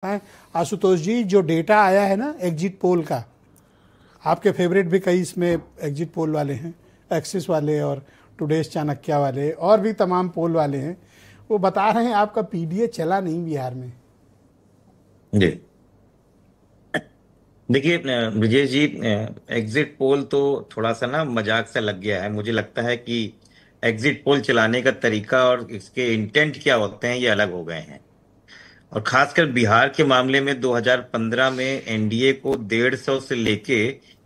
है आशुतोष जी, जो डेटा आया है ना एग्जिट पोल का, आपके फेवरेट भी कई इसमें एग्जिट पोल वाले हैं, एक्सिस वाले और टुडेज चाणक्य वाले और भी तमाम पोल वाले हैं। वो बता रहे हैं आपका पीडीए चला नहीं बिहार में। जी देखिए ब्रिजेश जी, एग्जिट पोल तो थोड़ा सा ना मजाक सा लग गया है। मुझे लगता है कि एग्जिट पोल चलाने का तरीका और इसके इंटेंट क्या होते हैं ये अलग हो गए हैं। और खासकर बिहार के मामले में 2015 में एनडीए को 150 से लेके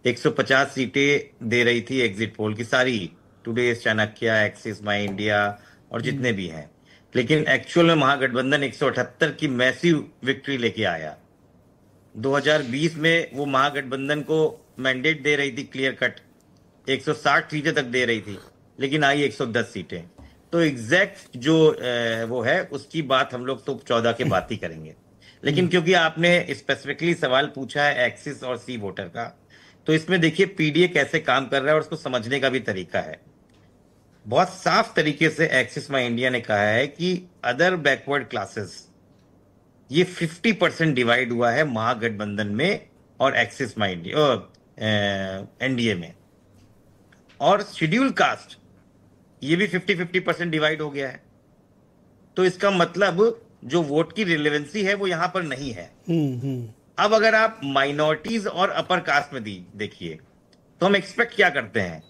150 सीटें दे रही थी एग्जिट पोल की सारी, टुडे चाणक्य, एक्सिस, माई इंडिया और जितने भी हैं। लेकिन एक्चुअल में महागठबंधन 178 की मैसिव विक्ट्री लेके आया। 2020 में वो महागठबंधन को मैंडेट दे रही थी क्लियर कट, 160 सीटें तक दे रही थी, लेकिन आई 110 सीटें। तो एग्जैक्ट जो वो है उसकी बात हम लोग तो 14 के बात ही करेंगे। लेकिन क्योंकि आपने स्पेसिफिकली सवाल पूछा है एक्सिस और सी वोटर का, तो इसमें देखिए पीडीए कैसे काम कर रहा है और उसको समझने का भी तरीका है। बहुत साफ तरीके से एक्सिस माई इंडिया ने कहा है कि अदर बैकवर्ड क्लासेस ये 50% डिवाइड हुआ है महागठबंधन में और एक्सिस माई इंडिया एनडीए में, और शेड्यूल कास्ट ये भी 50-50% डिवाइड हो गया है। तो इसका मतलब जो वोट की रिलेवेंसी है वो यहां पर नहीं है। अब अगर आप माइनॉरिटीज और अपर कास्ट में देखिए तो हम एक्सपेक्ट क्या करते हैं,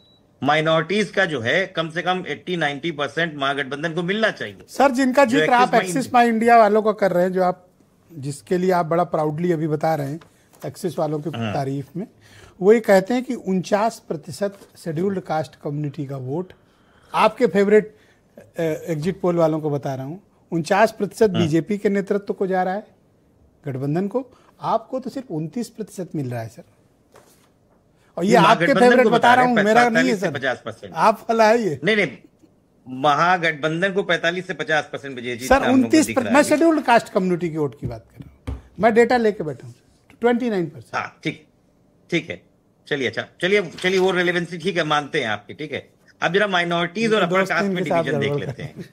माइनॉरिटीज का जो है कम से कम 80-90% महागठबंधन को मिलना चाहिए। सर, जिनका जिक्र आप एक्सिस माई इंडिया वालों का कर रहे हैं, जो आप जिसके लिए आप बड़ा प्राउडली अभी बता रहे हैं एक्सिस वालों की तारीफ में, वो ये कहते हैं कि 49% शेड्यूल्ड कास्ट कम्युनिटी का वोट, आपके फेवरेट एग्जिट पोल वालों को बता रहा हूँ, 49% बीजेपी के नेतृत्व को जा रहा है गठबंधन को, आपको तो सिर्फ 29% मिल रहा है सर। और ये आपके फेवरेट बता रहा हूँ, मेरा नहीं है सर, 50%। आप वाला है ये। नहीं, महागठबंधन को 45 से 50% सर 29%। मैं शेड्यूल्ड कास्ट कम्युनिटी की वोट की बात कर रहा हूँ, मैं डेटा लेके बैठा हूँ 29%। हाँ ठीक है, चलिए अच्छा, चलिए वो रेलेवेंसी ठीक है, मानते हैं आपकी, ठीक है। अब जरा माइनॉरिटीज और अपर कास्ट में डिवीजन देख लेते हैं।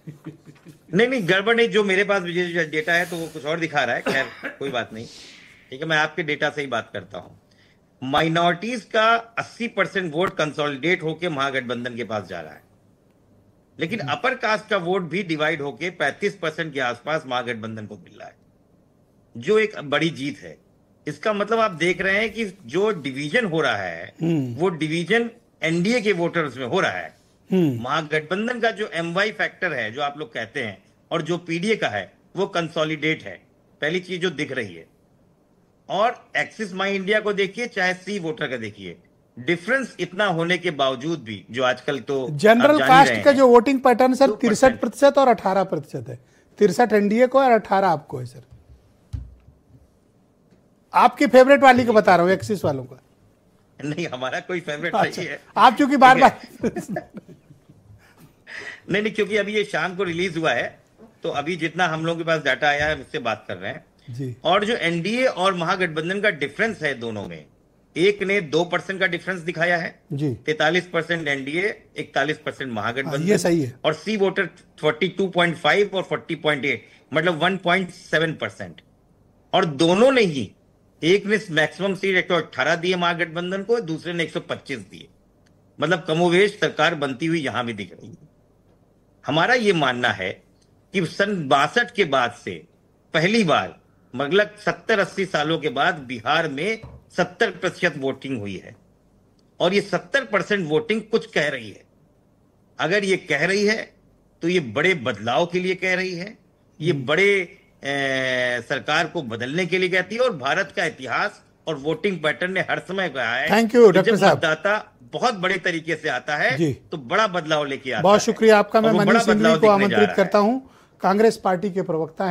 नहीं गड़बड़ नहीं, जो मेरे पास डेटा है तो वो कुछ और दिखा रहा है, खैर कोई बात नहीं, ठीक है, मैं आपके डेटा से ही बात करता हूं। माइनॉरिटीज का 80% वोट कंसोलिडेट होके महागठबंधन के पास जा रहा है, लेकिन अपर कास्ट का वोट भी डिवाइड होके 35% के आसपास महागठबंधन को मिल रहा है, जो एक बड़ी जीत है। इसका मतलब आप देख रहे हैं कि जो डिवीजन हो रहा है वो डिवीजन एनडीए के वोटर्स में हो रहा है। महागठबंधन का जो एमवाई फैक्टर है जो आप लोग कहते हैं और जो पीडीए का है वो कंसोलिडेट है, पहली चीज जो दिख रही है। और एक्सिस माई इंडिया को देखिए चाहे सी वोटर का देखिए, डिफरेंस इतना होने के बावजूद भी, जो आजकल तो जनरल कास्ट का जो वोटिंग पैटर्न सर 63% और 18% है। 63 एनडीए को और 18 आपको है सर। आपकी फेवरेट वाली को बता रहा हूँ, एक्सिस वालों का नहीं, हमारा कोई फेवरेट अच्छा, नहीं है। आप चूंकि बार नहीं, क्योंकि अभी ये शाम को रिलीज हुआ है, तो अभी जितना हम लोगों के पास डाटा आया है उससे बात कर रहे हैं जी। और जो एनडीए और महागठबंधन का डिफरेंस है दोनों में, एक ने 2% का डिफरेंस दिखाया है जी, 43% एनडीए, 41% महागठबंधन, ये सही है। और सी वोटर 42.5 और 40.8, मतलब 1.7%। और दोनों ने ही, एक ने मैक्सिमम सीट 118 दिए महागठबंधन को, दूसरे ने 125 दिए, मतलब कमोवेश सरकार बनती हुई यहां भी दिख रही है। हमारा यह मानना है कि सन 62 के बाद से पहली बार, मतलब 70-80 सालों के बाद बिहार में 70% वोटिंग हुई है, और ये 70% वोटिंग कुछ कह रही है। अगर ये कह रही है तो ये बड़े बदलाव के लिए कह रही है, ये बड़े सरकार को बदलने के लिए कहती है। और भारत का इतिहास और वोटिंग पैटर्न ने हर समय कहा है, थैंक यू डॉक्टर साहब, मतदाता बहुत बड़े तरीके से आता है तो बड़ा बदलाव लेके आता है। बहुत शुक्रिया आपका। मैं मनीष सिंह को आमंत्रित करता हूं, कांग्रेस पार्टी के प्रवक्ता हैं।